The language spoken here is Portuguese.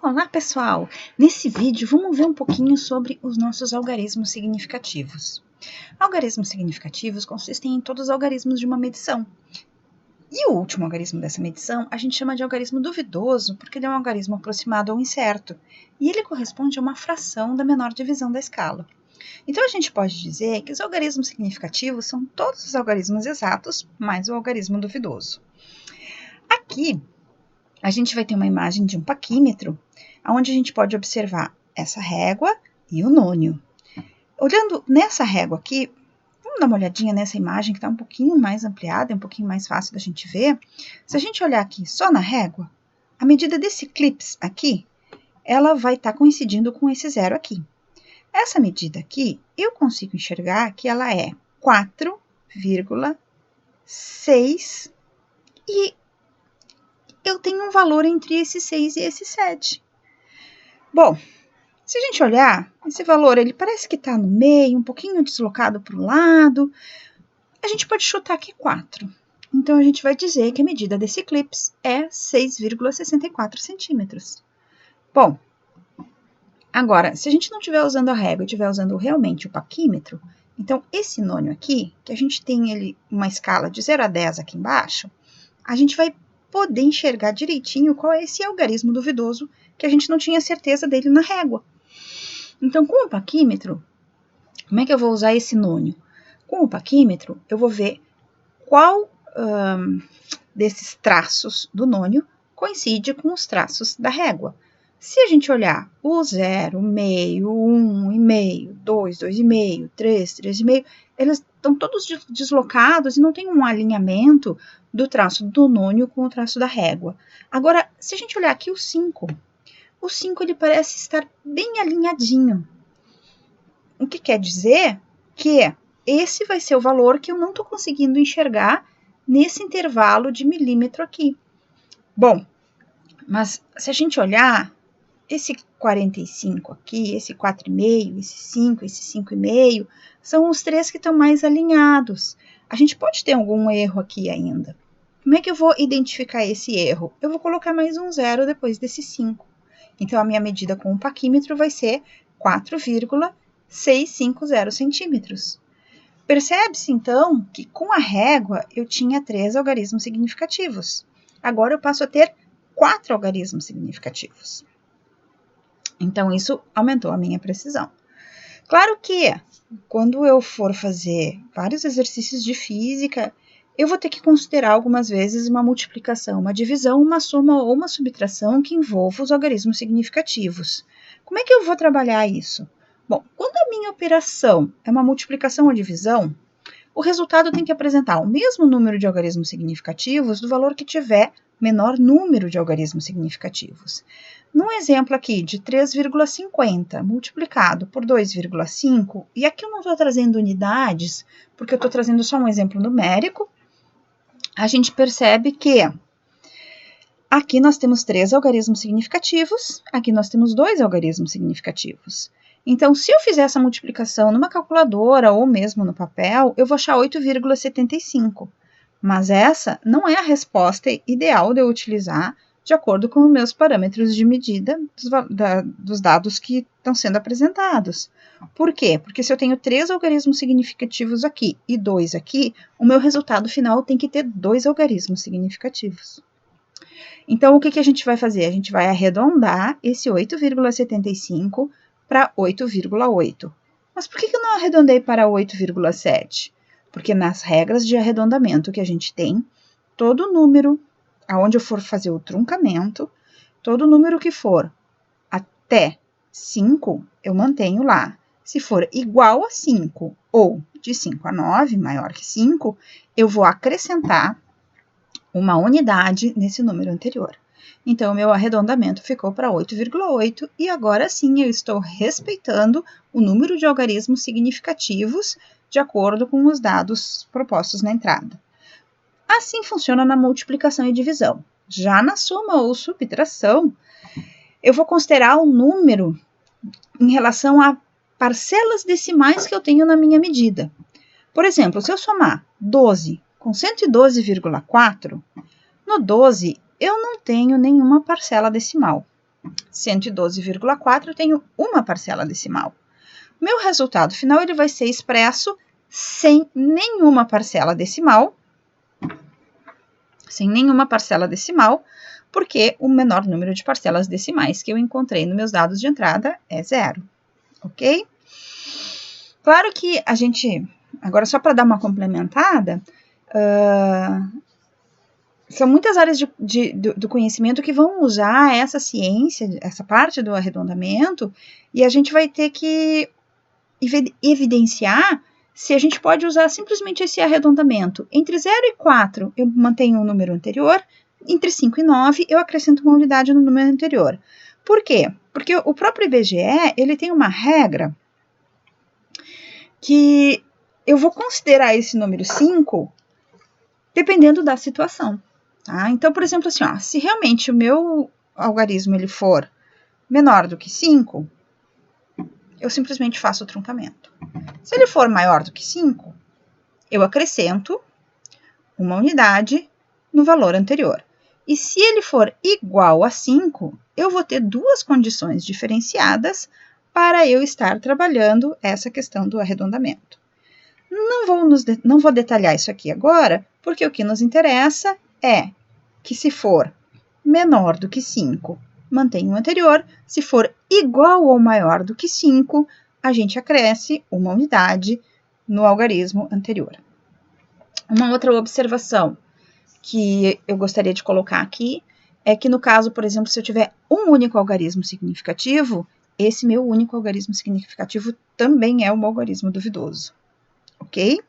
Olá, pessoal! Nesse vídeo, vamos ver um pouquinho sobre os nossos algarismos significativos. Algarismos significativos consistem em todos os algarismos de uma medição. E o último algarismo dessa medição a gente chama de algarismo duvidoso, porque ele é um algarismo aproximado ou incerto, e ele corresponde a uma fração da menor divisão da escala. Então, a gente pode dizer que os algarismos significativos são todos os algarismos exatos, mais o algarismo duvidoso. Aqui, a gente vai ter uma imagem de um paquímetro, onde a gente pode observar essa régua e o nônio. Olhando nessa régua aqui, vamos dar uma olhadinha nessa imagem que está um pouquinho mais ampliada, é um pouquinho mais fácil da gente ver. Se a gente olhar aqui só na régua, a medida desse clips aqui, ela vai estar coincidindo com esse zero aqui. Essa medida aqui, eu consigo enxergar que ela é 4,6 e eu tenho um valor entre esse 6 e esse 7. Bom, se a gente olhar, esse valor ele parece que está no meio, um pouquinho deslocado para o lado. A gente pode chutar aqui 4. Então, a gente vai dizer que a medida desse clips é 6,64 centímetros. Bom, agora, se a gente não estiver usando a régua e estiver usando realmente o paquímetro, então esse nônio aqui, que a gente tem ele uma escala de 0 a 10 aqui embaixo, a gente vai poder enxergar direitinho qual é esse algarismo duvidoso que a gente não tinha certeza dele na régua. Então, com o paquímetro, como é que eu vou usar esse nônio? Com o paquímetro, eu vou ver qual desses traços do nônio coincide com os traços da régua. Se a gente olhar o 0, meio, 1,5, 2, 2,5, 3, 3,5, eles estão todos deslocados e não tem um alinhamento do traço do nônio com o traço da régua. Agora, se a gente olhar aqui o 5 ele parece estar bem alinhadinho. O que quer dizer que esse vai ser o valor que eu não estou conseguindo enxergar nesse intervalo de milímetro aqui. Bom, mas se a gente olhar, esse 45 aqui, esse 4,5, esse 5, esse 5,5, são os três que estão mais alinhados. A gente pode ter algum erro aqui ainda. Como é que eu vou identificar esse erro? Eu vou colocar mais um zero depois desse 5. Então, a minha medida com o paquímetro vai ser 4,650 centímetros. Percebe-se, então, que com a régua eu tinha 3 algarismos significativos. Agora eu passo a ter 4 algarismos significativos. Então, isso aumentou a minha precisão. Claro que, quando eu for fazer vários exercícios de física, eu vou ter que considerar algumas vezes uma multiplicação, uma divisão, uma soma ou uma subtração que envolva os algarismos significativos. Como é que eu vou trabalhar isso? Bom, quando a minha operação é uma multiplicação ou divisão, o resultado tem que apresentar o mesmo número de algarismos significativos do valor que tiver menor número de algarismos significativos. Num exemplo aqui de 3,50 multiplicado por 2,5, e aqui eu não estou trazendo unidades, porque eu estou trazendo só um exemplo numérico, a gente percebe que aqui nós temos 3 algarismos significativos, aqui nós temos 2 algarismos significativos. Então, se eu fizer essa multiplicação numa calculadora ou mesmo no papel, eu vou achar 8,75. Mas essa não é a resposta ideal de eu utilizar de acordo com os meus parâmetros de medida dos dados que estão sendo apresentados. Por quê? Porque se eu tenho 3 algarismos significativos aqui e 2 aqui, o meu resultado final tem que ter 2 algarismos significativos. Então, o que a gente vai fazer? A gente vai arredondar esse 8,75 para 8,8. Mas por que eu não arredondei para 8,7? Porque nas regras de arredondamento que a gente tem, todo número, aonde eu for fazer o truncamento, todo número que for até 5, eu mantenho lá. Se for igual a 5 ou de 5 a 9, maior que 5, eu vou acrescentar uma unidade nesse número anterior. Então, o meu arredondamento ficou para 8,8 e agora sim eu estou respeitando o número de algarismos significativos de acordo com os dados propostos na entrada. Assim funciona na multiplicação e divisão. Já na soma ou subtração, eu vou considerar o número em relação a parcelas decimais que eu tenho na minha medida. Por exemplo, se eu somar 12 com 112,4, no 12 eu não tenho nenhuma parcela decimal. 112,4 eu tenho uma parcela decimal. Meu resultado final ele vai ser expresso sem nenhuma parcela decimal, porque o menor número de parcelas decimais que eu encontrei nos meus dados de entrada é 0, ok? Claro que a gente, agora só para dar uma complementada, são muitas áreas do conhecimento que vão usar essa ciência, essa parte do arredondamento, e a gente vai ter que evidenciar se a gente pode usar simplesmente esse arredondamento. Entre 0 e 4, eu mantenho o número anterior, entre 5 e 9, eu acrescento uma unidade no número anterior. Por quê? Porque o próprio IBGE, ele tem uma regra que eu vou considerar esse número 5 dependendo da situação. Tá? Então, por exemplo, assim, ó, se realmente o meu algarismo ele for menor do que 5, eu simplesmente faço o truncamento. Se ele for maior do que 5, eu acrescento uma unidade no valor anterior. E se ele for igual a 5, eu vou ter duas condições diferenciadas para eu estar trabalhando essa questão do arredondamento. Não vou detalhar isso aqui agora, porque o que nos interessa é que se for menor do que 5, mantém o anterior. Se for igual ou maior do que 5, a gente acresce uma unidade no algarismo anterior. Uma outra observação que eu gostaria de colocar aqui é que no caso, por exemplo, se eu tiver um único algarismo significativo, esse meu único algarismo significativo também é um algarismo duvidoso. Ok?